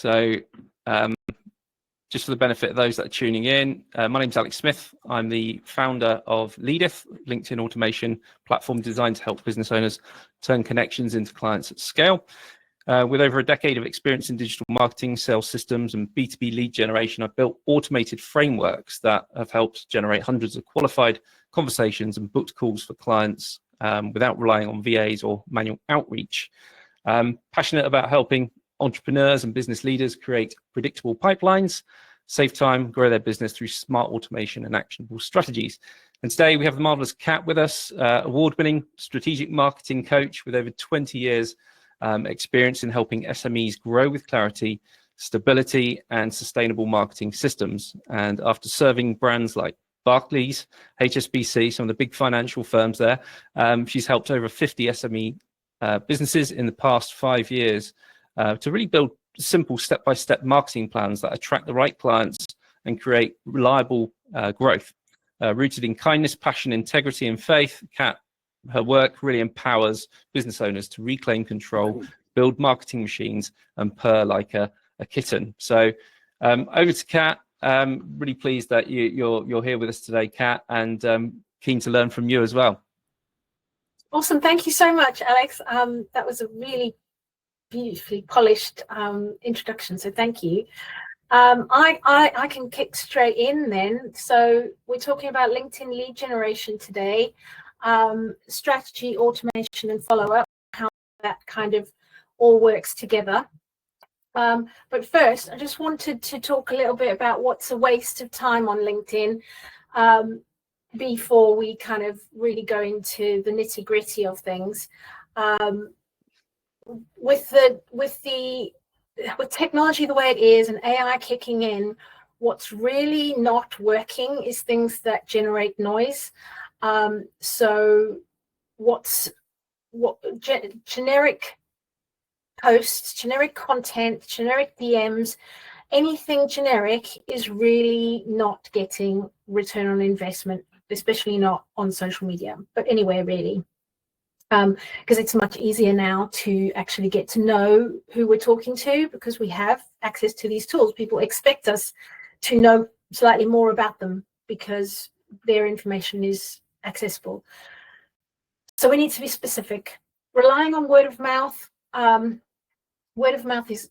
So just for the benefit of those that are tuning in, my name's Alex Smith. I'm the founder of Leadeth, LinkedIn automation platform designed to help business owners turn connections into clients at scale. With over a decade of experience in digital marketing, sales systems, and B2B lead generation, I've built automated frameworks that have helped generate hundreds of qualified conversations and booked calls for clients without relying on VAs or manual outreach. Passionate about helping entrepreneurs and business leaders create predictable pipelines, save time, grow their business through smart automation and actionable strategies. And today we have the marvelous Kat with us, award-winning strategic marketing coach with over 20 years experience in helping SMEs grow with clarity, stability, and sustainable marketing systems. And after serving brands like Barclays, HSBC, some of the big financial firms there, she's helped over 50 SME businesses in the past 5 years to really build simple step-by-step marketing plans that attract the right clients and create reliable growth. Rooted in kindness, passion, integrity, and faith, Kat, her work really empowers business owners to reclaim control, build marketing machines, and purr like a kitten. So over to Kat. Really pleased that you're here with us today, Kat, and keen to learn from you as well. Awesome. Thank you so much, Alex. That was a really beautifully polished introduction, so thank you. I can kick straight in then. So we're talking about LinkedIn lead generation today, strategy, automation, and follow-up, how that kind of all works together. But first, I just wanted to talk a little bit about what's a waste of time on LinkedIn before we kind of really go into the nitty-gritty of things. With technology the way it is and AI kicking in, what's really not working is things that generate noise. So generic posts, generic content, generic DMs, anything generic is really not getting return on investment, especially not on social media, but anywhere really. Because it's much easier now to actually get to know who we're talking to because we have access to these tools. People expect us to know slightly more about them because their information is accessible. So we need to be specific. Relying on word of mouth. Word of mouth is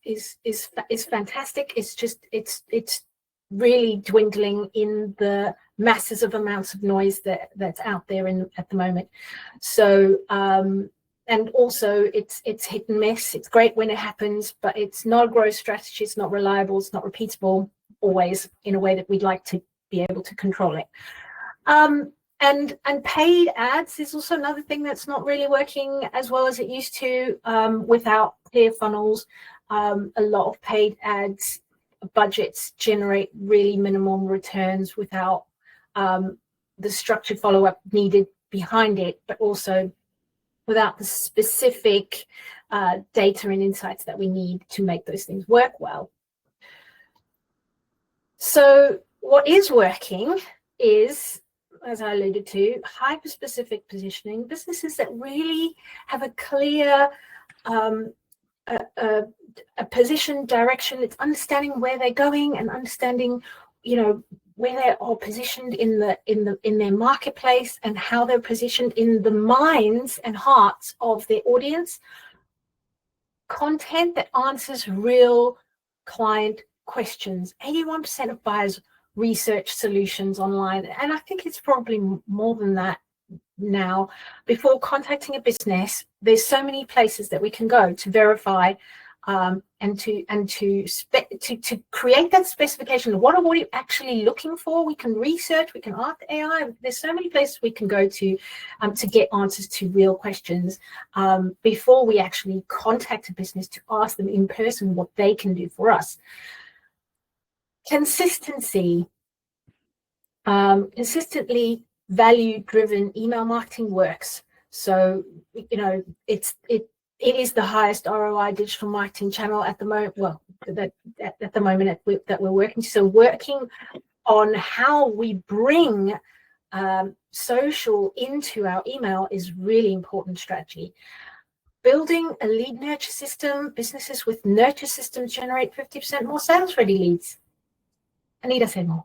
fantastic. It's really dwindling in the masses of amounts of noise that's out there at the moment. So and also it's hit and miss. It's great when it happens, but it's not a growth strategy. It's not reliable. It's not repeatable always in a way that we'd like to be able to control it. And paid ads is also another thing that's not really working as well as it used to without clear funnels. A lot of paid ads budgets generate really minimum returns without the structured follow-up needed behind it, but also without the specific data and insights that we need to make those things work well. So what is working is, as I alluded to, hyper-specific positioning, businesses that really have a clear a position, direction. It's understanding where they're going and understanding, where they are positioned in their marketplace and how they're positioned in the minds and hearts of their audience. Content that answers real client questions. 81% of buyers research solutions online, and I think it's probably more than that now. Before contacting a business, there's so many places that we can go to verify and to create that specification. What are we actually looking for? We can research, we can ask AI. There's so many places we can go to get answers to real questions before we actually contact a business to ask them in person what they can do for us. Consistency. Consistently value-driven email marketing works. So, it is the highest ROI digital marketing channel at the moment. Well, at the moment that we're working. So working on how we bring social into our email is really important strategy. building a lead nurture system. Businesses with nurture systems generate 50% more sales-ready leads. Anita said more.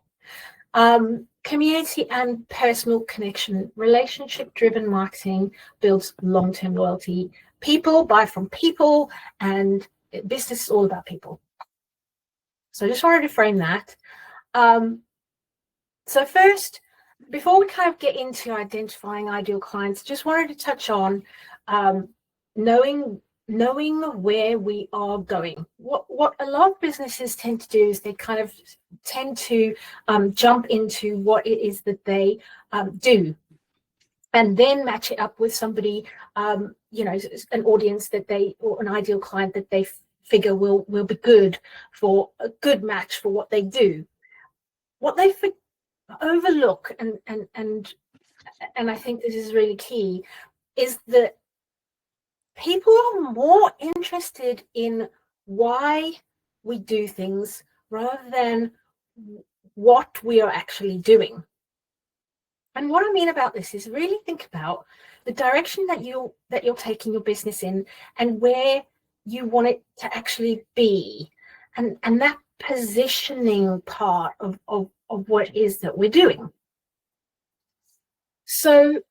Community and personal connection. Relationship-driven marketing builds long-term loyalty. People buy from people, and business is all about people. So I just wanted to frame that. So first, before we kind of get into identifying ideal clients, just wanted to touch on knowing where we are going. What a lot of businesses tend to do is they kind of tend to jump into what it is that they do, and then match it up with somebody, you know, an audience that they, or an ideal client that they figure will be good for a good match for what they do. What they overlook, and I think this is really key, is that people are more interested in why we do things rather than what we are actually doing. And what I mean about this is really think about the direction that you're taking your business in, and where you want it to actually be, and that positioning part of what it is that we're doing. So,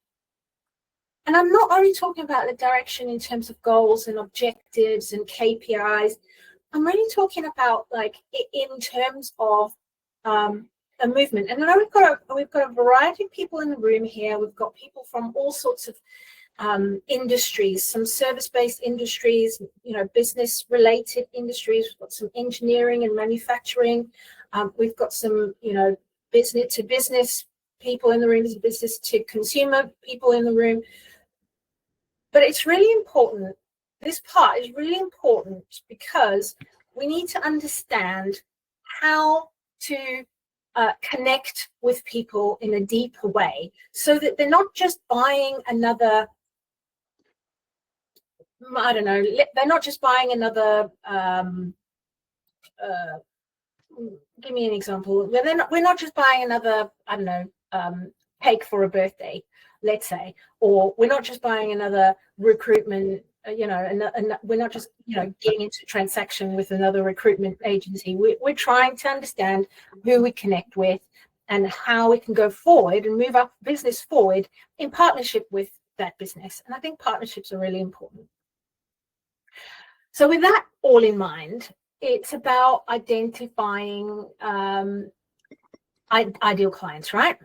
and I'm not only talking about the direction in terms of goals and objectives and KPIs. I'm really talking about like in terms of a movement. And I know we've got a variety of people in the room here. We've got people from all sorts of industries, some service-based industries, you know, business-related industries. We've got some engineering and manufacturing. We've got some, you know, business-to-business people in the room, business-to-consumer people in the room. But it's really important. This part is really important because we need to understand how to connect with people in a deeper way, so that they're not just buying another, I don't know, they're not just buying another, give me an example. We're not just buying another, I don't know, cake for a birthday, let's say, or we're not just buying another recruitment, you know, and we're not just, you know, getting into a transaction with another recruitment agency. We're trying to understand who we connect with and how we can go forward and move our business forward in partnership with that business. And I think partnerships are really important. So with that all in mind, it's about identifying ideal clients, right?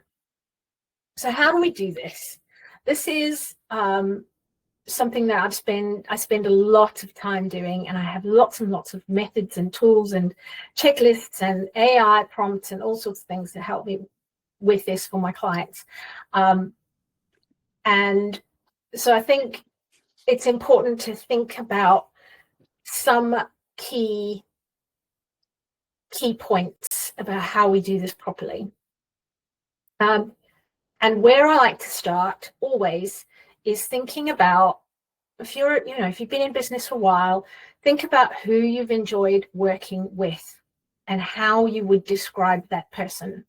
So how do we do this? This is something that I spend a lot of time doing, and I have lots and lots of methods and tools and checklists and AI prompts and all sorts of things to help me with this for my clients. And so I think it's important to think about some key points about how we do this properly. And where I like to start always is thinking about, if you've been in business for a while, think about who you've enjoyed working with and how you would describe that person.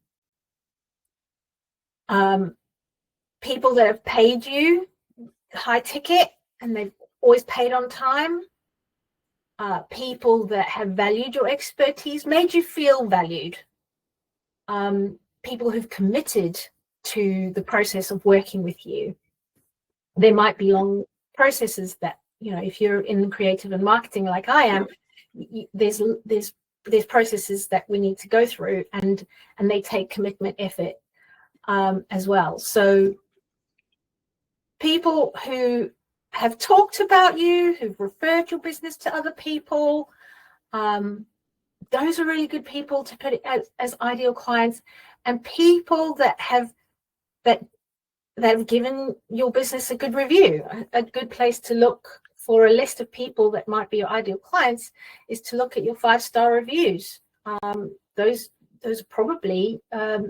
People that have paid you high ticket and they've always paid on time. People that have valued your expertise, made you feel valued. People who've committed to the process of working with you. There might be long processes that, you know, if you're in creative and marketing like I am, there's processes that we need to go through, and they take commitment, effort as well. So people who have talked about you, who've referred your business to other people, those are really good people to put it as ideal clients. And people that have given your business a good review. A good place to look for a list of people that might be your ideal clients is to look at your 5-star reviews. Those are probably a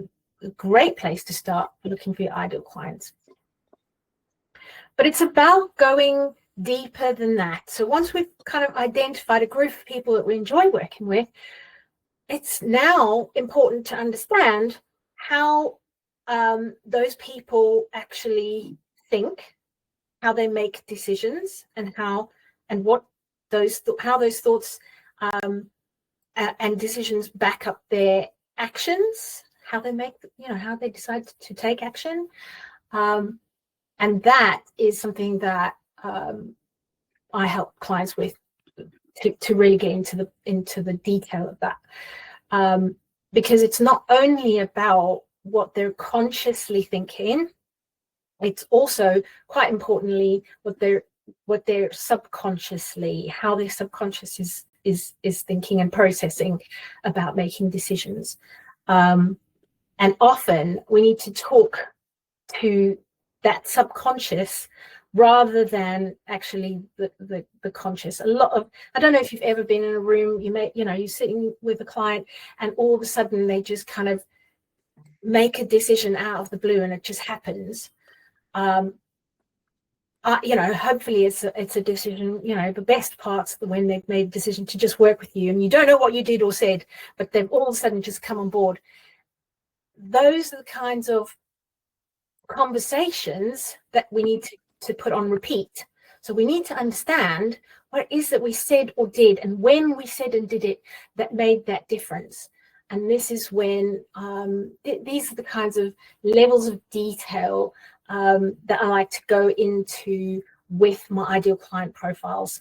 great place to start looking for your ideal clients. But it's about going deeper than that. So once we've kind of identified a group of people that we enjoy working with, it's now important to understand how those people actually think, how they make decisions, and how those thoughts and decisions back up their actions, how they make, how they decide to take action. And that is something that I help clients with, to really get into the detail of that, because it's not only about what they're consciously thinking, it's also quite importantly what they're subconsciously, how their subconscious is thinking and processing about making decisions. And often we need to talk to that subconscious rather than actually the conscious. I don't know if you've ever been in a room, you're sitting with a client and all of a sudden they just kind of make a decision out of the blue and it just happens. Hopefully it's a decision, the best part's when they've made a decision to just work with you and you don't know what you did or said, but they've all of a sudden just come on board. Those are the kinds of conversations that we need to put on repeat. So we need to understand what it is that we said or did and when we said and did it that made that difference. And this is when these are the kinds of levels of detail that I like to go into with my ideal client profiles.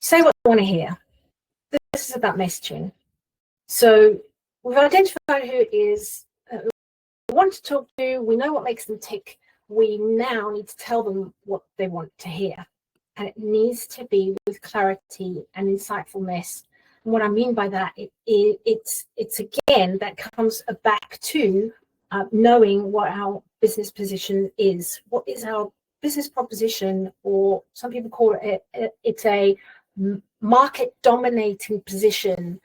Say what you want to hear. This is about messaging. So we've identified who it is we want to talk to, we know what makes them tick. We now need to tell them what they want to hear. And it needs to be with clarity and insightfulness. And what I mean by that, it's again, that comes back to knowing what our business position is. What is our business proposition, or some people call it, it's a market dominating position.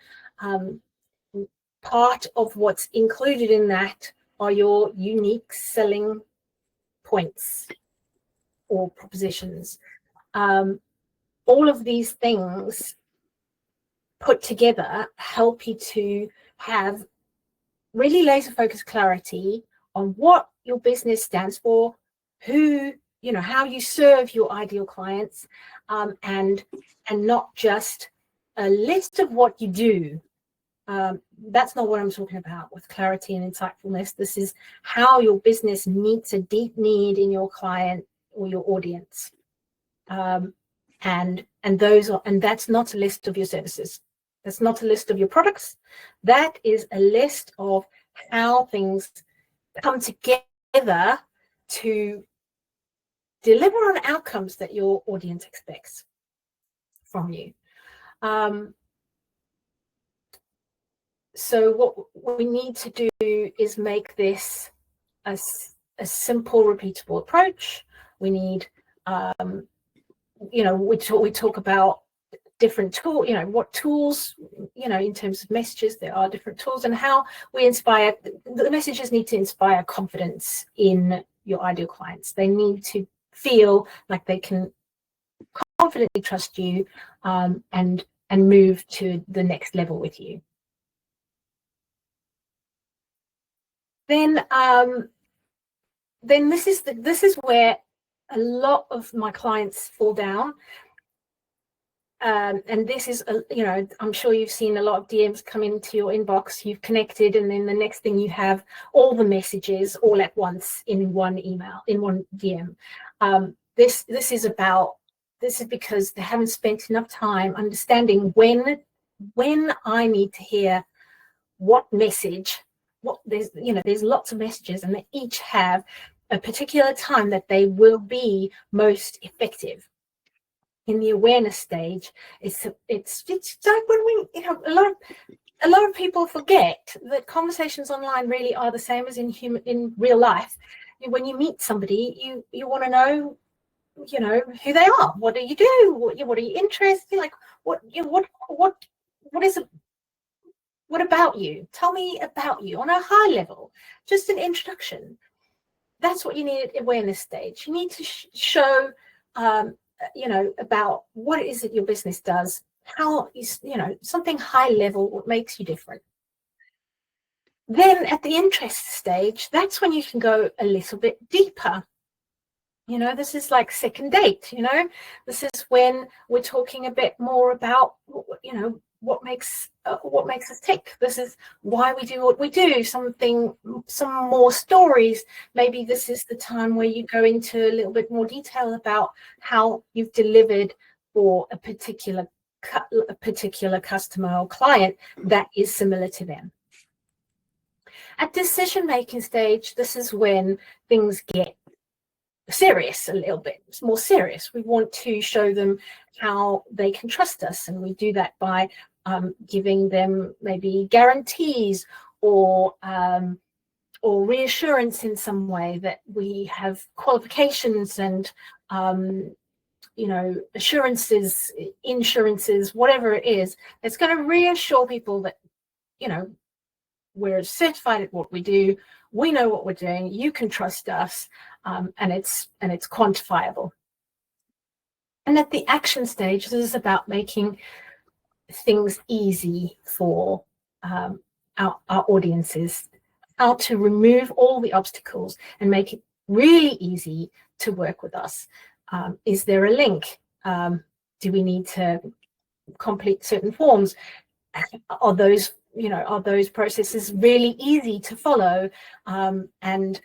Part of what's included in that are your unique selling points or propositions. All of these things put together help you to have really laser focused clarity on what your business stands for, how you serve your ideal clients, and not just a list of what you do. That's not what I'm talking about with clarity and insightfulness. This is how your business meets a deep need in your client or your audience. And that's not a list of your services. That's not a list of your products. That is a list of how things come together to deliver on outcomes that your audience expects from you. So what we need to do is make this a simple, repeatable approach. We need, we talk about different tools, what tools, in terms of messages, there are different tools, and how we inspire. The messages need to inspire confidence in your ideal clients. They need to feel like they can confidently trust you, and move to the next level with you. Then this is where a lot of my clients fall down. And this is, I'm sure you've seen a lot of DMs come into your inbox, you've connected, and then the next thing you have all the messages all at once in one email, in one DM. This is because they haven't spent enough time understanding when I need to hear what message. There's lots of messages, and they each have a particular time that they will be most effective. In the awareness stage, it's like when we, a lot of people forget that conversations online really are the same as in real life. When you meet somebody, you want to know, who they are. What do you do? What are you interested in? Like, what is it? What about you? Tell me about you on a high level, just an introduction. That's what you need at awareness stage. You need to show, about what it is that your business does, how is, something high level, what makes you different. Then at the interest stage, that's when you can go a little bit deeper. You know, this is like second date, you know, this is when we're talking a bit more about, you know, what makes us tick. This is why we do what we do, some more stories. Maybe this is the time where you go into a little bit more detail about how you've delivered for a particular customer or client that is similar to them. At decision-making stage, this is when things get serious, a little bit. It's more serious. We want to show them how they can trust us, and we do that by giving them maybe guarantees or reassurance in some way that we have qualifications and you know, assurances, insurances, whatever it is. It's going to reassure people that, you know, we're certified at what we do. We know what we're doing. You can trust us, and it's quantifiable. And at the action stage, this is about making things easy for our audiences, how to remove all the obstacles and make it really easy to work with us. Is there a link? Do we need to complete certain forms? Are those, you know, are those processes really easy to follow, and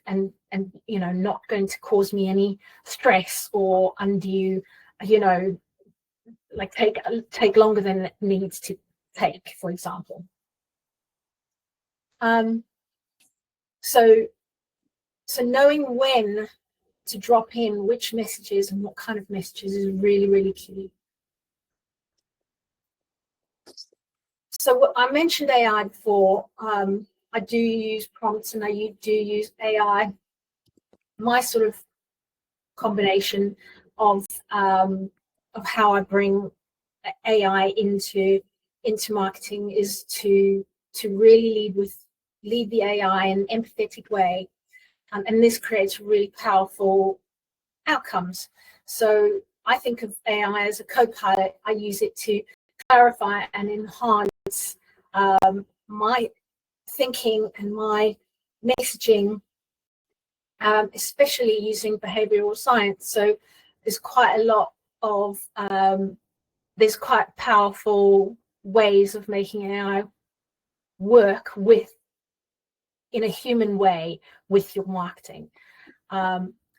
you know, not going to cause me any stress or undue, you know, like take longer than it needs to take, for example. So knowing when to drop in which messages and what kind of messages is really, really key. So I mentioned AI before. I do use prompts and I do use AI. My sort of combination of how I bring AI into marketing is to really lead the AI in an empathetic way, and this creates really powerful outcomes. So I think of AI as a co-pilot. I use it to clarify and enhance my thinking and my messaging, especially using behavioral science. So there's quite a lot of there's quite powerful ways of making AI work in a human way with your marketing.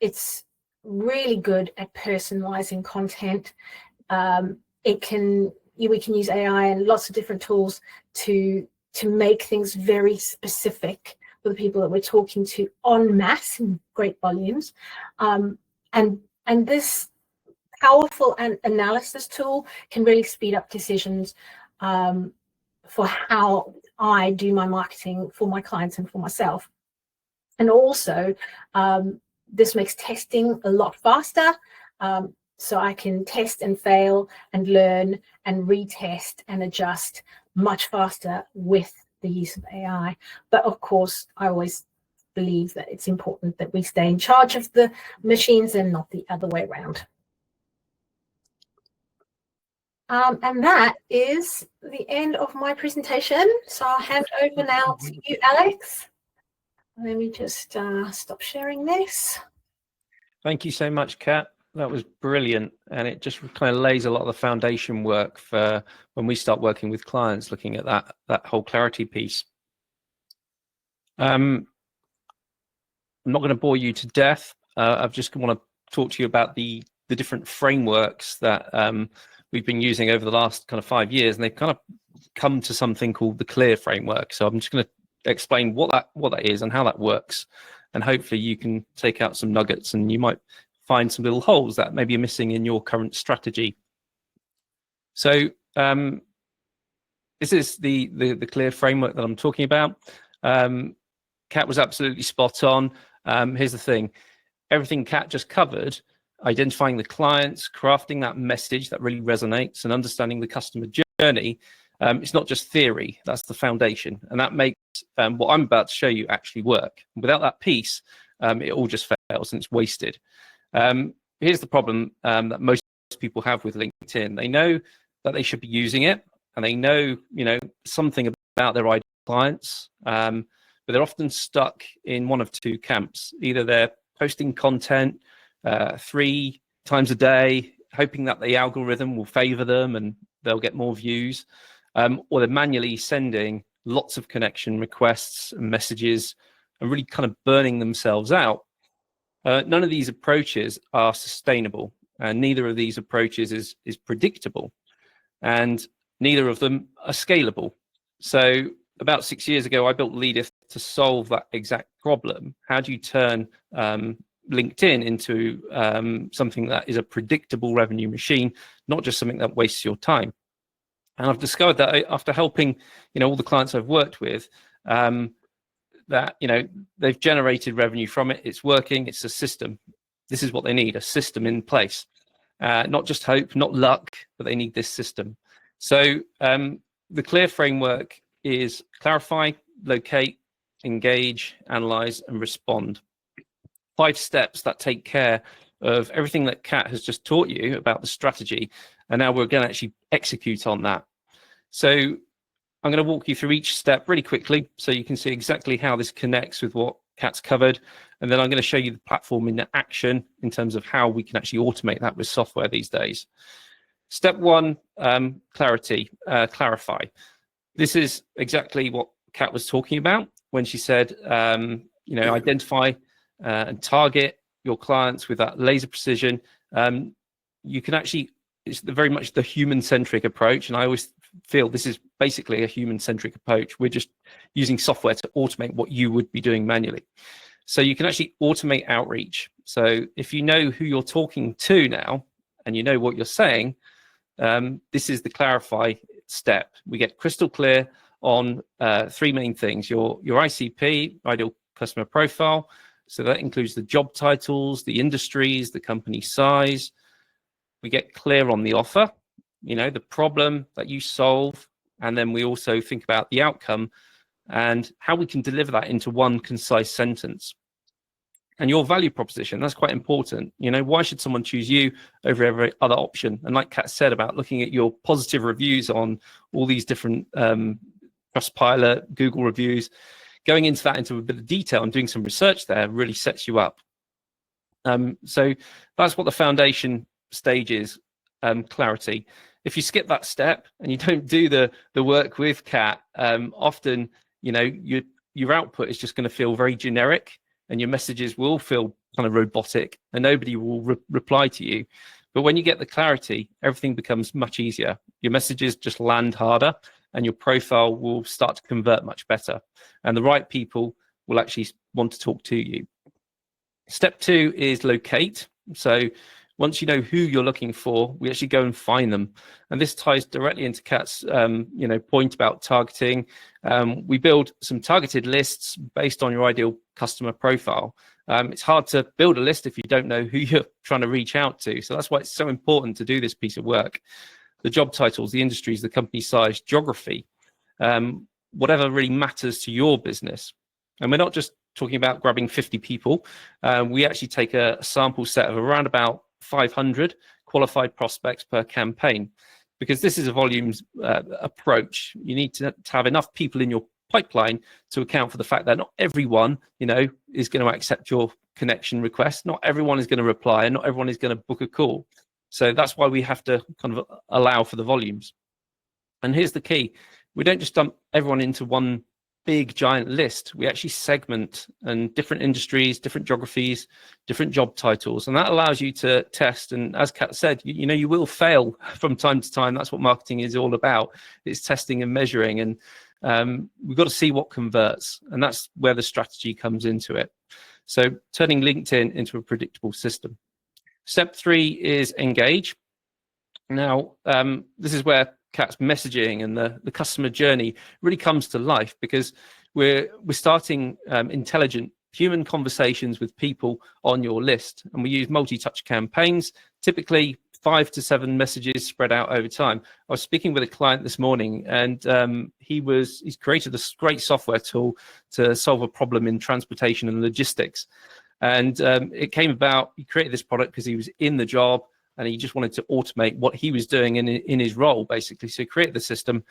It's really good at personalizing content. We can use AI and lots of different tools to make things very specific for the people that we're talking to en masse in great volumes. And this powerful analysis tool can really speed up decisions for how I do my marketing for my clients and for myself. And also, this makes testing a lot faster. So I can test and fail and learn and retest and adjust much faster with the use of AI. But of course, I always believe that it's important that we stay in charge of the machines and not the other way around. And that is the end of my presentation. So I'll hand over now to you, Alex. Let me just stop sharing this. Thank you so much, Kat. That was brilliant, and it just kind of lays a lot of the foundation work for when we start working with clients, looking at that whole clarity piece. I'm not going to bore you to death. I just want to talk to you about the different frameworks that we've been using over the last kind of 5 years, and they've kind of come to something called the CLEAR framework. So I'm just going to explain what that is and how that works, and hopefully you can take out some nuggets, and you might find some little holes that maybe are missing in your current strategy. So this is the CLEAR framework that I'm talking about. Kat was absolutely spot on. Here's the thing: everything Kat just covered, identifying the clients, crafting that message that really resonates, and understanding the customer journey. It's not just theory, that's the foundation. And that makes what I'm about to show you actually work. Without that piece, it all just fails and it's wasted. Here's the problem that most people have with LinkedIn. They know that they should be using it, and they know, something about their ideal clients, but they're often stuck in one of two camps. Either they're posting content 3 times a day, hoping that the algorithm will favor them and they'll get more views, or they're manually sending lots of connection requests and messages and really kind of burning themselves out. None of these approaches are sustainable, and neither of these approaches is predictable, and neither of them are scalable. So about 6 years ago, I built Leadeth to solve that exact problem. How do you turn LinkedIn into something that is a predictable revenue machine, not just something that wastes your time? And I've discovered that after helping, all the clients I've worked with, that they've generated revenue from it. It's working. It's a system. This is what they need: a system in place, not just hope, not luck, but they need this system. So the clear framework is clarify, locate, engage, analyze, and respond. 5 steps that take care of everything that Kat has just taught you about the strategy, and now we're going to actually execute on that. So I'm going to walk you through each step really quickly so you can see exactly how this connects with what Kat's covered, and then I'm going to show you the platform in action in terms of how we can actually automate that with software these days. Step 1, clarity, clarify. This is exactly what Kat was talking about when she said, identify and target your clients with that laser precision. You can actually, it's very much the human-centric approach, and I always feel this is basically a human-centric approach. We're just using software to automate what you would be doing manually. So you can actually automate outreach. So if you know who you're talking to now, and you know what you're saying, this is the clarify step. We get crystal clear on 3 main things: your ICP, ideal customer profile. So that includes the job titles, the industries, the company size. We get clear on the offer, the problem that you solve, and then we also think about the outcome and how we can deliver that into one concise sentence. And your value proposition, that's quite important. Why should someone choose you over every other option? And like Kat said about looking at your positive reviews on all these different Trustpilot, Google reviews, going into that into a bit of detail and doing some research there really sets you up. So that's what the foundation stage is, clarity. If you skip that step and you don't do the work with Kat, often your output is just going to feel very generic, and your messages will feel kind of robotic, and nobody will reply to you. But when you get the clarity, everything becomes much easier. Your messages just land harder, and your profile will start to convert much better, and the right people will actually want to talk to you. Step 2 is locate. So once you know who you're looking for, we actually go and find them. And this ties directly into Kat's point about targeting. We build some targeted lists based on your ideal customer profile. It's hard to build a list if you don't know who you're trying to reach out to. So that's why it's so important to do this piece of work. The job titles, the industries, the company size, geography, whatever really matters to your business. And we're not just talking about grabbing 50 people. We actually take a sample set of around about 500 qualified prospects per campaign, because this is a volumes approach. You need to have enough people in your pipeline to account for the fact that not everyone, is going to accept your connection request. Not everyone is going to reply, and not everyone is going to book a call. So that's why we have to kind of allow for the volumes. And here's the key: we don't just dump everyone into one big giant list. We actually segment, and different industries, different geographies, different job titles, and that allows you to test. And as Kat said, you will fail from time to time. That's what marketing is all about. It's testing and measuring, and we've got to see what converts, and that's where the strategy comes into it. So turning LinkedIn into a predictable system. Step 3 is engage. Now, this is where Kat's messaging and the customer journey really comes to life, because we're starting intelligent human conversations with people on your list, and we use multi-touch campaigns, typically 5 to 7 messages spread out over time. I was speaking with a client this morning, and he's created this great software tool to solve a problem in transportation and logistics. And it came about, he created this product because he was in the job, and he just wanted to automate what he was doing in his role, basically. So he created the system,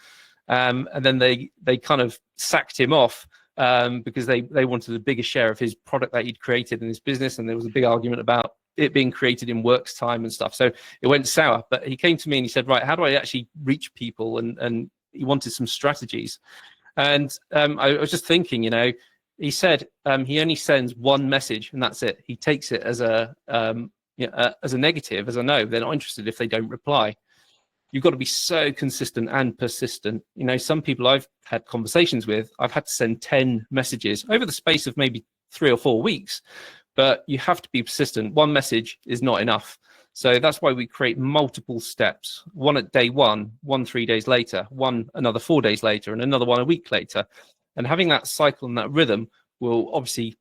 and then they kind of sacked him off because they wanted a bigger share of his product that he'd created in his business, and there was a big argument about it being created in works time and stuff. So it went sour. But he came to me and he said, right, how do I actually reach people? And he wanted some strategies. And I was just thinking, he said he only sends one message and that's it. He takes it as a negative, as a no. They're not interested if they don't reply. You've got to be so consistent and persistent. Some people I've had conversations with, I've had to send 10 messages over the space of maybe 3 or 4 weeks, but you have to be persistent. One message is not enough. So that's why we create multiple steps, one at day one 3 days later, one another 4 days later, and another one a week later. And having that cycle and that rhythm will obviously,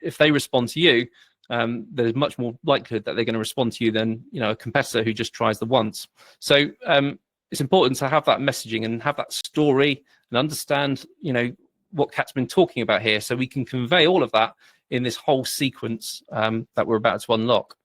if they respond to you, there's much more likelihood that they're going to respond to you than a competitor who just tries the once. So it's important to have that messaging and have that story and understand what Kat's been talking about here, so we can convey all of that in this whole sequence that we're about to unlock.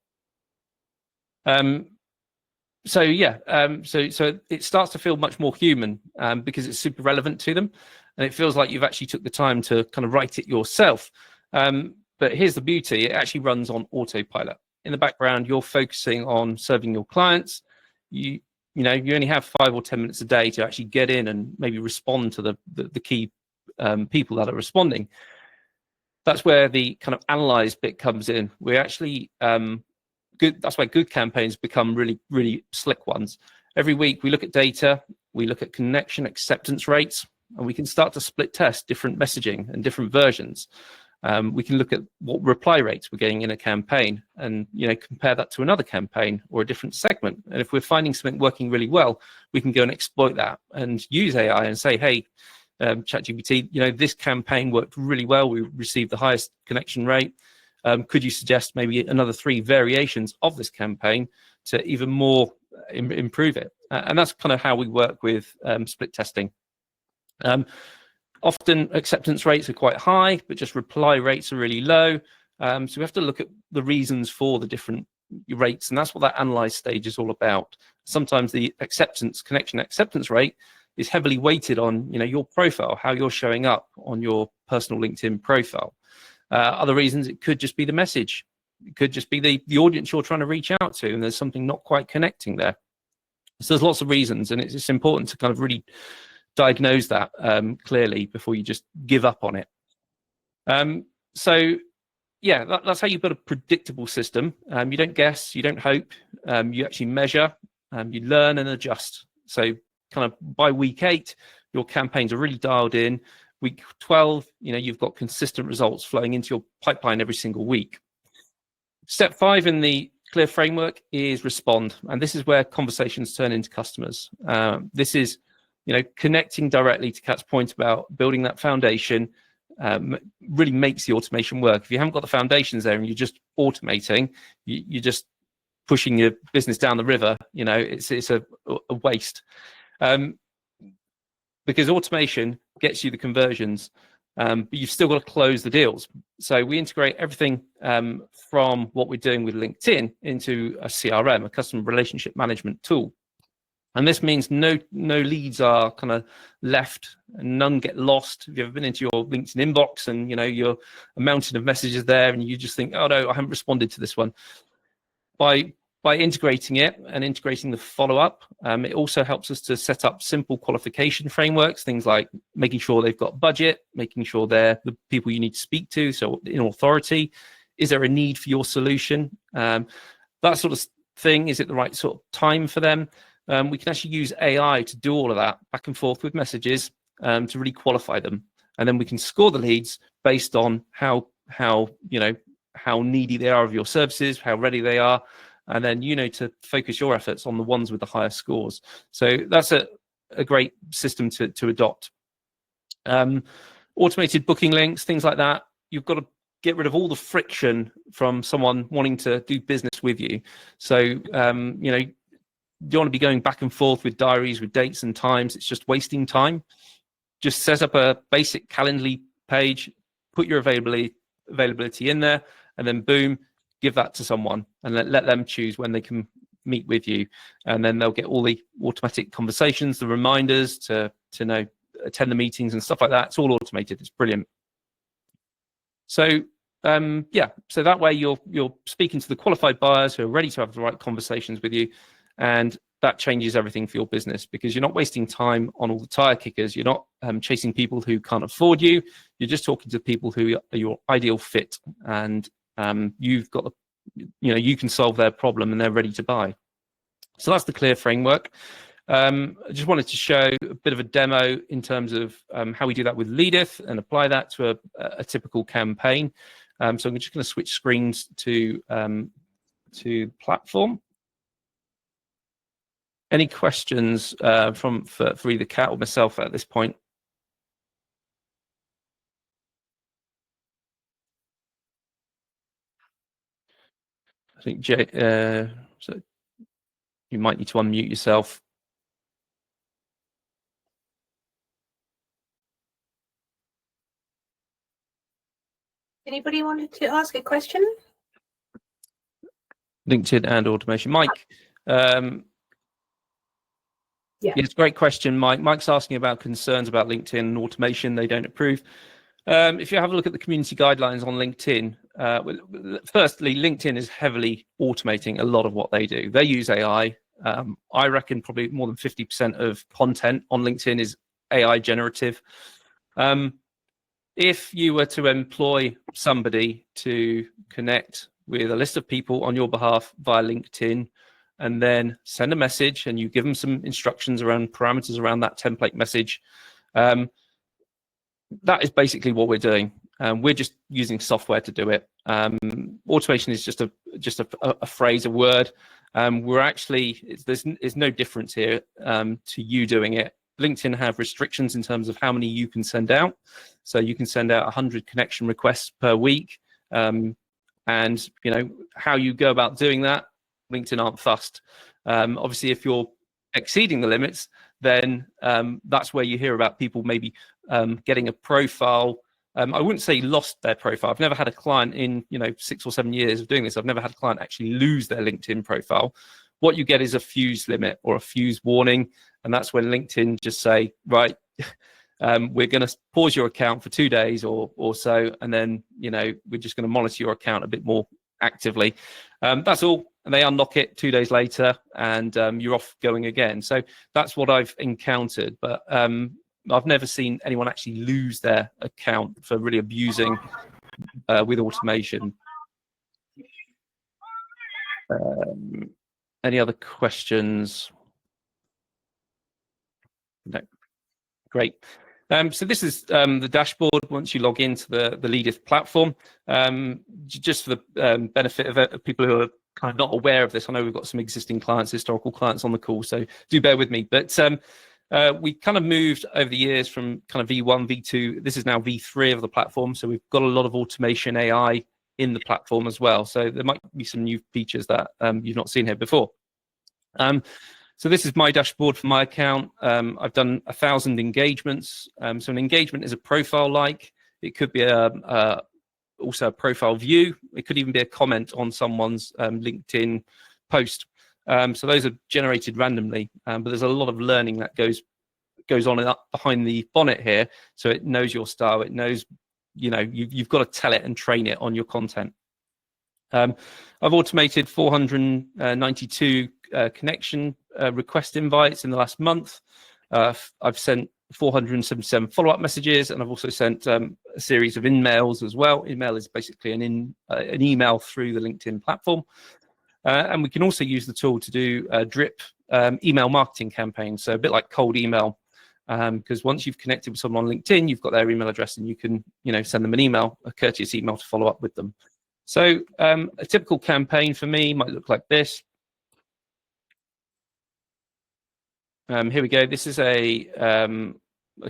So it starts to feel much more human because it's super relevant to them, and it feels like you've actually took the time to kind of write it yourself. But here's the beauty: it actually runs on autopilot. In the background, you're focusing on serving your clients. You only have 5 or 10 minutes a day to actually get in and maybe respond to the key people that are responding. That's where the kind of analyze bit comes in. We actually that's why good campaigns become really, really slick ones. Every week we look at data, we look at connection acceptance rates, and we can start to split test different messaging and different versions. We can look at what reply rates we're getting in a campaign and compare that to another campaign or a different segment. And if we're finding something working really well, we can go and exploit that and use AI and say, hey, ChatGPT, this campaign worked really well. We received the highest connection rate. Could you suggest maybe another 3 variations of this campaign to even more improve it? And that's kind of how we work with split testing. Often acceptance rates are quite high, but just reply rates are really low. So we have to look at the reasons for the different rates, and that's what that analyze stage is all about. Sometimes the connection acceptance rate is heavily weighted on your profile, how you're showing up on your personal LinkedIn profile. Other reasons, it could just be the message. It could just be the audience you're trying to reach out to, and there's something not quite connecting there. So there's lots of reasons, and it's important to kind of really diagnose that clearly before you just give up on it. So yeah, that's how you build a predictable system. You don't guess, you don't hope, you actually measure, you learn and adjust. So kind of by week 8, your campaigns are really dialed in. Week 12, you've got consistent results flowing into your pipeline every single week. Step 5 in the clear framework is respond, and this is where conversations turn into customers. This is connecting directly to Kat's point about building that foundation. Really makes the automation work. If you haven't got the foundations there and you're just automating, you're just pushing your business down the river. It's a waste. Because automation gets you the conversions, but you've still got to close the deals. So we integrate everything from what we're doing with LinkedIn into a CRM, a customer relationship management tool. And this means no leads are kind of left and none get lost. If you've ever been into your LinkedIn inbox and you're a mountain of messages there and you just think, oh no, I haven't responded to this one. By integrating it and integrating the follow-up, it also helps us to set up simple qualification frameworks, things like making sure they've got budget, making sure they're the people you need to speak to, so in authority. Is there a need for your solution? That sort of thing. Is it the right sort of time for them? We can actually use AI to do all of that back and forth with messages to really qualify them. And then we can score the leads based on how needy they are of your services, how ready they are, and then to focus your efforts on the ones with the higher scores. So that's a great system to adopt. Automated booking links, things like that. You've got to get rid of all the friction from someone wanting to do business with you. So you don't want to be going back and forth with diaries, with dates and times. It's just wasting time. Just set up a basic Calendly page, put your availability in there, and then boom, give that to someone and let them choose when they can meet with you. And then they'll get all the automatic conversations, the reminders to know attend the meetings and stuff like that. It's all automated. It's brilliant. So yeah, so that way you're speaking to the qualified buyers who are ready to have the right conversations with you, and that changes everything for your business, because you're not wasting time on all the tire kickers. You're not chasing people who can't afford you. You're just talking to people who are your ideal fit, and you've got you can solve their problem and they're ready to buy. So that's the clear framework. I just wanted to show a bit of a demo in terms of how we do that with Leadeth and apply that to a typical campaign. So I'm just going to switch screens to platform. Any questions for either Kat or myself at this point? I think Jay, so you might need to unmute yourself. Anybody wanted to ask a question? LinkedIn and automation. Mike, yeah, it's a great question, Mike. Mike's asking about concerns about LinkedIn and automation they don't approve. If you have a look at the community guidelines on LinkedIn, firstly, LinkedIn is heavily automating a lot of what they do. They use AI. I reckon probably more than 50% of content on LinkedIn is AI generative. If you were to employ somebody to connect with a list of people on your behalf via LinkedIn, and then send a message, and you give them some instructions around parameters around that template message, that is basically what we're doing. We're just using software to do it. Automation is just a phrase, a word. We're actually, there's no difference here to you doing it. LinkedIn have restrictions in terms of how many you can send out. So you can send out 100 connection requests per week. And how you go about doing that, LinkedIn aren't fussed. Obviously, if you're exceeding the limits, then that's where you hear about people maybe getting a profile. I wouldn't say lost their profile. I've never had a client in 6 or 7 years of doing this. I've never had a client actually lose their LinkedIn profile. What you get is a fuse limit or a fuse warning, and that's when LinkedIn just say, right, we're going to pause your account for 2 days or so, and then we're just going to monitor your account a bit more actively. That's all. And they unlock it 2 days later, and you're off going again. So that's what I've encountered, but I've never seen anyone actually lose their account for really abusing with automation. Any other questions? No. Great. So this is the dashboard once you log into the Leadeth platform. Just for the benefit of people who are kind of not aware of this, I know we've got some existing clients, historical clients on the call, so do bear with me. But we kind of moved over the years from kind of V1, V2. This is now V3 of the platform. So we've got a lot of automation AI in the platform as well. So there might be some new features that you've not seen here before. So this is my dashboard for my account. I've done 1,000 engagements. So an engagement is a profile like. It could be also a profile view. It could even be a comment on someone's LinkedIn post. So those are generated randomly, but there's a lot of learning that goes on up behind the bonnet here. So it knows your style. It knows, you've got to tell it and train it on your content. I've automated 492 connection request invites in the last month. I've sent 477 follow-up messages, and I've also sent a series of emails as well. Email is basically an email through the LinkedIn platform. And we can also use the tool to do drip email marketing campaigns, so a bit like cold email, because once you've connected with someone on LinkedIn, you've got their email address, and you can send them an email, a courteous email to follow up with them. So a typical campaign for me might look like this. Here we go. This is a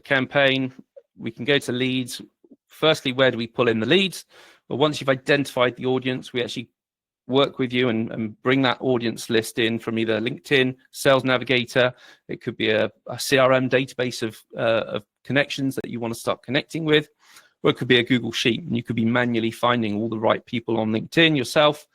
campaign. We can go to leads. Firstly, where do we pull in the leads? Well, once you've identified the audience, we actually work with you and bring that audience list in from either LinkedIn, Sales Navigator. It could be a CRM database of connections that you want to start connecting with, or it could be a Google Sheet, and you could be manually finding all the right people on LinkedIn yourself.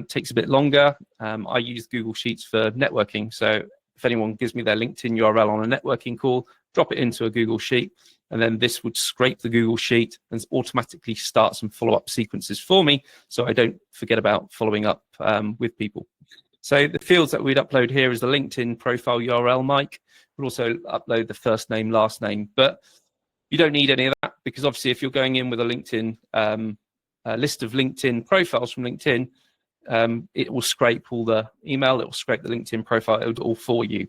Takes a bit longer. I use Google Sheets for networking, so if anyone gives me their LinkedIn URL on a networking call, drop it into a Google Sheet, and then this would scrape the Google Sheet and automatically start some follow-up sequences for me, so I don't forget about following up with people. So the fields that we'd upload here is the LinkedIn profile URL, Mike. We'd also upload the first name, last name, but you don't need any of that, because obviously if you're going in with a LinkedIn list of LinkedIn profiles from LinkedIn, it will scrape all the email, it will scrape the LinkedIn profile, it will do all for you.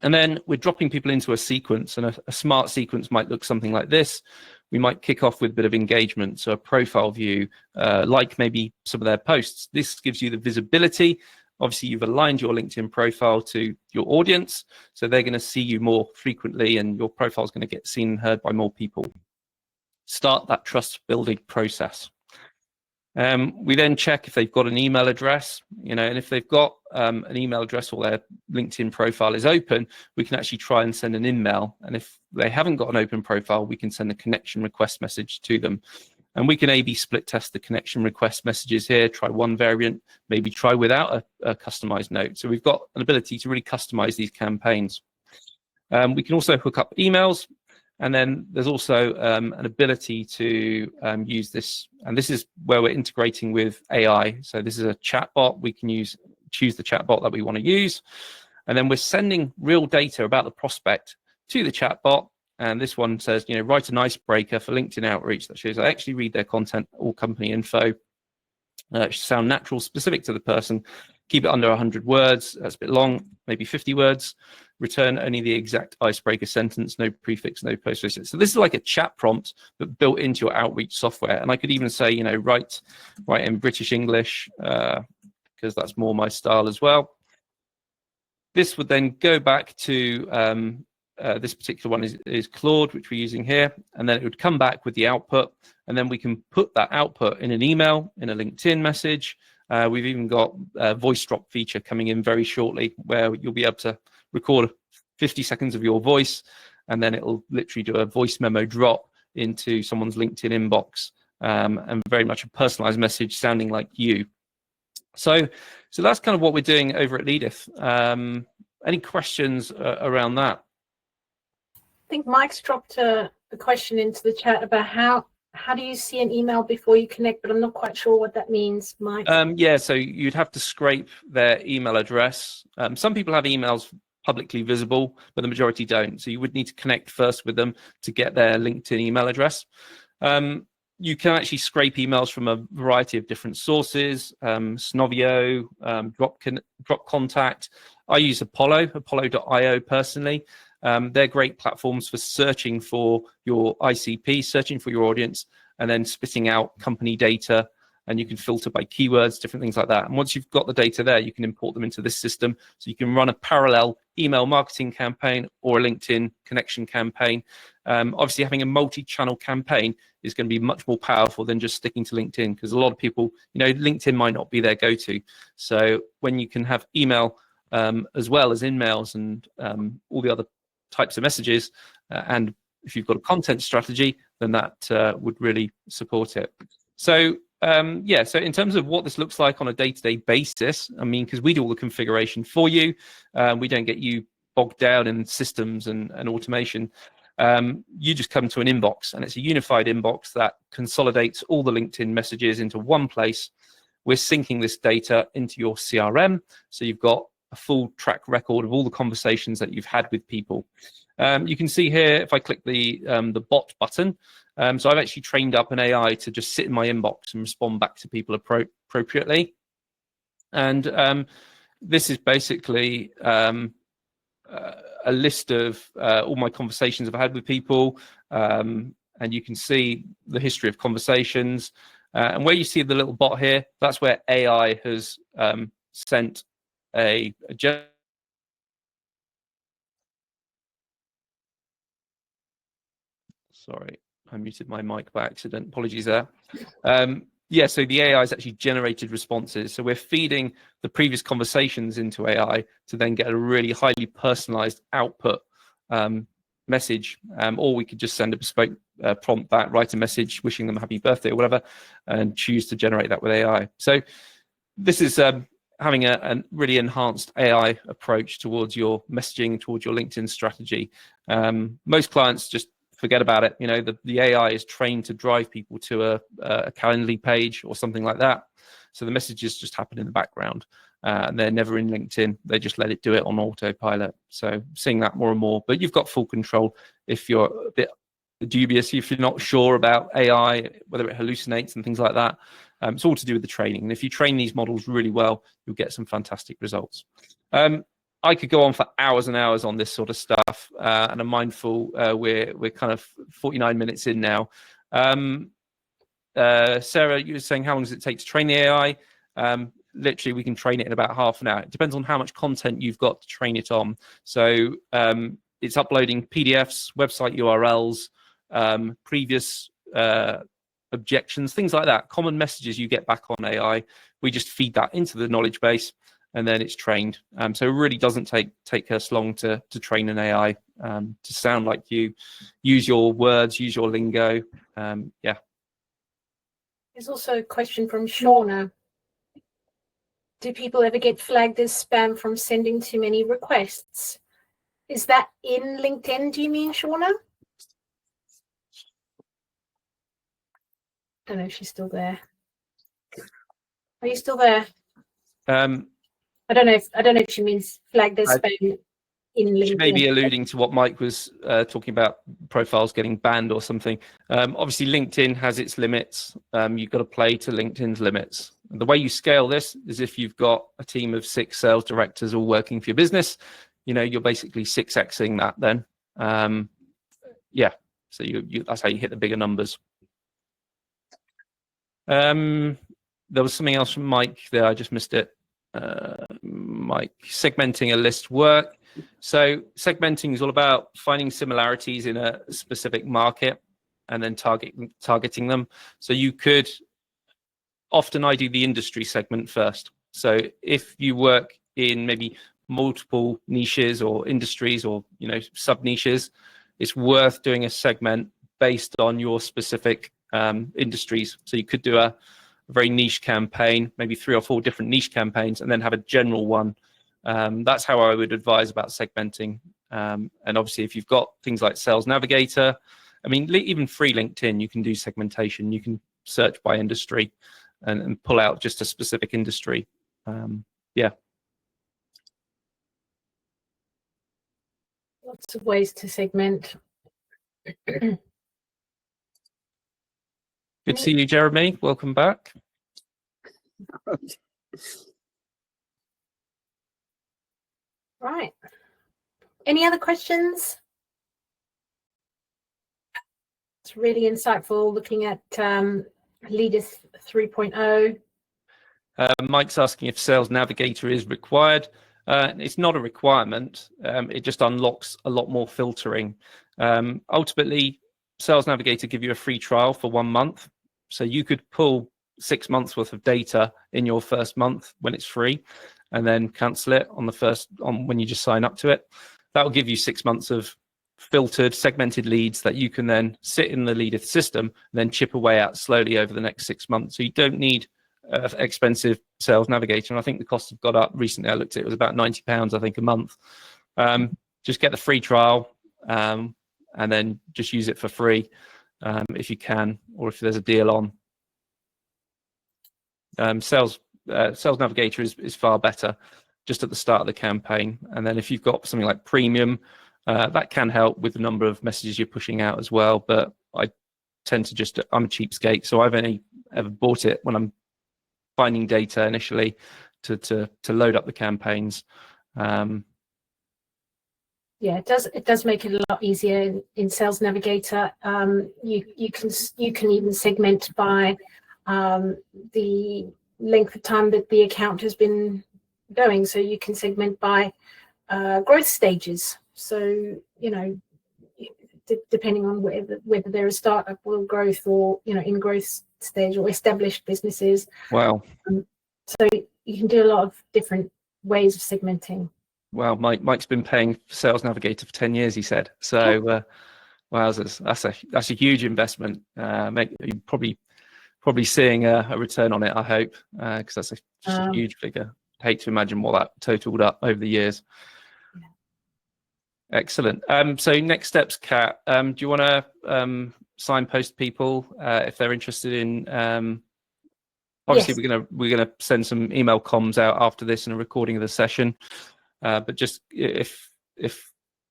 And then we're dropping people into a sequence, and a smart sequence might look something like this. We might kick off with a bit of engagement, so a profile view, like maybe some of their posts. This gives you the visibility. Obviously, you've aligned your LinkedIn profile to your audience, so they're going to see you more frequently, and your profile is going to get seen and heard by more people. Start that trust building process. We then check if they've got an email address, and if they've got an email address or their LinkedIn profile is open, we can actually try and send an email. And if they haven't got an open profile, we can send a connection request message to them. And we can A/B split test the connection request messages here, try one variant, maybe try without a customized note. So we've got an ability to really customize these campaigns. We can also hook up emails. And then there's also an ability to use this, and this is where we're integrating with AI. So this is a chatbot. We can choose the chatbot that we want to use. And then we're sending real data about the prospect to the chatbot. And this one says, write an icebreaker for LinkedIn outreach that shows I actually read their content, all company info. It should sound natural, specific to the person. Keep it under 100 words. That's a bit long, maybe 50 words. Return only the exact icebreaker sentence, no prefix, no postfix. So this is like a chat prompt, but built into your outreach software. And I could even say, write in British English, because that's more my style as well. This would then go back to this particular one is Claude, which we're using here, and then it would come back with the output, and then we can put that output in an email, in a LinkedIn message. We've even got a voice drop feature coming in very shortly, where you'll be able to record 50 seconds of your voice, and then it'll literally do a voice memo drop into someone's LinkedIn inbox, and very much a personalized message sounding like you. So that's kind of what we're doing over at Leadeth. Any questions around that? I think Mike's dropped a question into the chat about how do you see an email before you connect, but I'm not quite sure what that means, Mike. Yeah, so you'd have to scrape their email address. Some people have emails publicly visible, but the majority don't. So you would need to connect first with them to get their LinkedIn email address. You can actually scrape emails from a variety of different sources, Snovio, Drop Contact. I use Apollo.io personally. They're great platforms for searching for your ICP, searching for your audience, and then spitting out company data. And you can filter by keywords, different things like that. And once you've got the data there, you can import them into this system. So you can run a parallel email marketing campaign or a LinkedIn connection campaign. Obviously, having a multi-channel campaign is going to be much more powerful than just sticking to LinkedIn, because a lot of people, LinkedIn might not be their go-to. So when you can have email as well as in-mails and all the other types of messages, and if you've got a content strategy, then that would really support it. So so in terms of what this looks like on a day-to-day basis, because we do all the configuration for you, we don't get you bogged down in systems and automation. You just come to an inbox, and it's a unified inbox that consolidates all the LinkedIn messages into one place. We're syncing this data into your CRM, so you've got a full track record of all the conversations that you've had with people. You can see here, if I click the bot button, so I've actually trained up an AI to just sit in my inbox and respond back to people appropriately. And this is basically a list of all my conversations I've had with people. And you can see the history of conversations. And where you see the little bot here, that's where AI has sent a sorry, I muted my mic by accident. Apologies there. So the AI has actually generated responses. So we're feeding the previous conversations into AI to then get a really highly personalized output message. Or we could just send a bespoke prompt back, write a message wishing them happy birthday or whatever, and choose to generate that with AI. So this is having a really enhanced AI approach towards your messaging, towards your LinkedIn strategy. Most clients just forget about it. You know, the AI is trained to drive people to a Calendly page or something like that. So the messages just happen in the background. And they're never in LinkedIn. They just let it do it on autopilot. So seeing that more and more, but you've got full control if you're a bit dubious, if you're not sure about AI, whether it hallucinates and things like that. It's all to do with the training. And if you train these models really well, you'll get some fantastic results. I could go on for hours and hours on this sort of stuff, and I'm mindful we're kind of 49 minutes in now. Sarah, you were saying how long does it take to train the AI? Literally, we can train it in about half an hour. It depends on how much content you've got to train it on. So it's uploading PDFs, website URLs, previous objections, things like that, common messages you get back on AI. We just feed that into the knowledge base, and then it's trained. So it really doesn't take us long to train an AI to sound like you, use your words, use your lingo. Yeah. There's also a question from Shauna. Do people ever get flagged as spam from sending too many requests? Is that in LinkedIn, do you mean, Shauna? I don't know if she's still there. Are you still there? I don't know if she means flagged as spam in LinkedIn. She may be alluding to what Mike was talking about, profiles getting banned or something. Obviously, LinkedIn has its limits. You've got to play to LinkedIn's limits. The way you scale this is if you've got a team of 6 sales directors all working for your business, you know, you're basically 6xing that then. Yeah, so that's how you hit the bigger numbers. There was something else from Mike there, I just missed it. Mike, segmenting a list work. So segmenting is all about finding similarities in a specific market and then targeting them. So you could, often I do the industry segment first. So if you work in maybe multiple niches or industries or, you know, sub niches, it's worth doing a segment based on your specific industries. So you could do a very niche campaign, maybe 3 or 4 different niche campaigns, and then have a general one. That's how I would advise about segmenting. And obviously, if you've got things like Sales Navigator, I mean, even free LinkedIn, you can do segmentation. You can search by industry and pull out just a specific industry. Yeah. Lots of ways to segment. Good to see you, Jeremy. Welcome back. Right. Any other questions? It's really insightful looking at Leadeth 3.0. Mike's asking if Sales Navigator is required. It's not a requirement. It just unlocks a lot more filtering. Ultimately, Sales Navigator give you a free trial for 1 month. So you could pull 6 months worth of data in your first month when it's free, and then cancel it on when you just sign up to it. That will give you 6 months of filtered, segmented leads that you can then sit in the Leadeth system and then chip away at slowly over the next 6 months. So you don't need expensive Sales Navigator. And I think the costs have got up recently. I looked at it, was about £90, I think, a month. Just get the free trial and then just use it for free if you can, or if there's a deal on. Sales Navigator is far better just at the start of the campaign. And then if you've got something like Premium, that can help with the number of messages you're pushing out as well. But I tend to I'm a cheapskate, so I've only ever bought it when I'm finding data initially to load up the campaigns. Yeah, it does make it a lot easier in Sales Navigator. You can even segment by the length of time that the account has been going. So you can segment by growth stages. So, you know, depending on whether they're a startup or growth, or, you know, in growth stage or established businesses. Wow. So you can do a lot of different ways of segmenting. Well, Mike's been paying for Sales Navigator for 10 years, he said. So, wowzers, that's a huge investment. You're probably seeing a return on it, I hope, because that's just a huge figure. hate to imagine what that totaled up over the years. Excellent. So next steps, Kat. Do you want to signpost people if they're interested in? Obviously, Yes. we're gonna send some email comms out after this and a recording of the session. But just if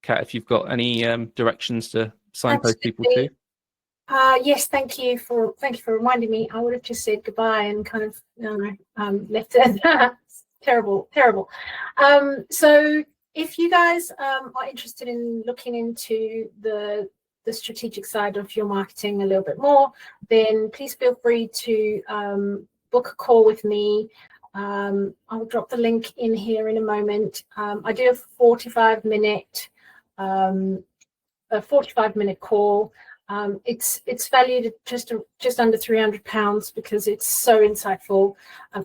Kat, if you've got any directions to signpost people to. Yes, thank you for reminding me. I would have just said goodbye and kind of left it. Terrible. So if you guys are interested in looking into the strategic side of your marketing a little bit more, then please feel free to book a call with me. I'll drop the link in here in a moment. I do a 45-minute call. It's valued at just under £300 because it's so insightful.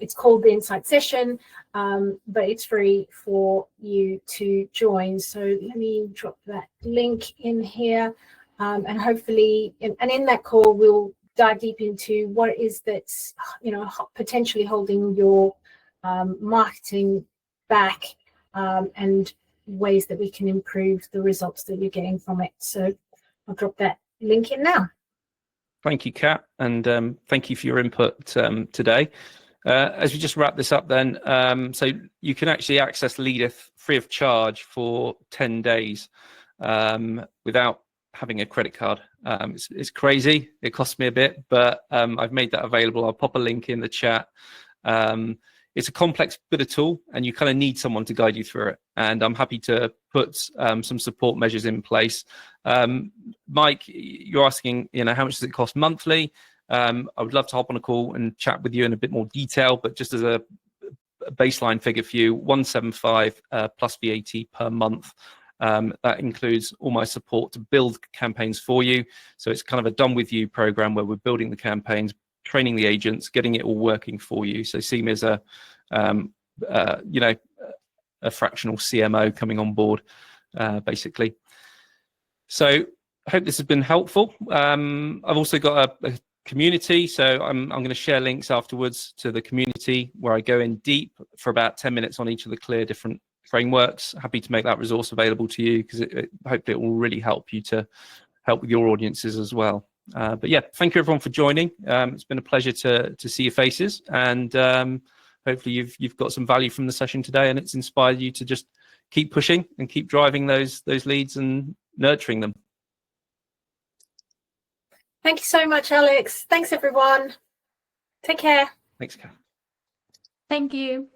It's called the Insight Session, but it's free for you to join. So let me drop that link in here, and hopefully, and in that call, we'll dive deep into what it is that's potentially holding your marketing back, and ways that we can improve the results that you're getting from it. So I'll drop that link in now. Thank you, Kat, and thank you for your input today. As we just wrap this up then, so you can actually access Leadeth free of charge for 10 days without having a credit card. It's crazy. It costs me a bit, but I've made that available. I'll pop a link in the chat. It's a complex bit of tool, and you kind of need someone to guide you through it. And I'm happy to put some support measures in place. Mike, you're asking, how much does it cost monthly? I would love to hop on a call and chat with you in a bit more detail, but just as a baseline figure for you, 175 plus VAT per month. That includes all my support to build campaigns for you. So it's kind of a done with you program where we're building the campaigns, training the agents, getting it all working for you. So see me as a fractional CMO coming on board, basically. So I hope this has been helpful. I've also got a community, so I'm going to share links afterwards to the community where I go in deep for about 10 minutes on each of the clear different frameworks. Happy to make that resource available to you because hopefully it will really help you to help with your audiences as well. But yeah, thank you everyone for joining. It's been a pleasure to see your faces, and hopefully you've got some value from the session today, and it's inspired you to just keep pushing and keep driving those leads and nurturing them. Thank you so much, Alex. Thanks everyone. Take care. Thanks, Kat. Thank you.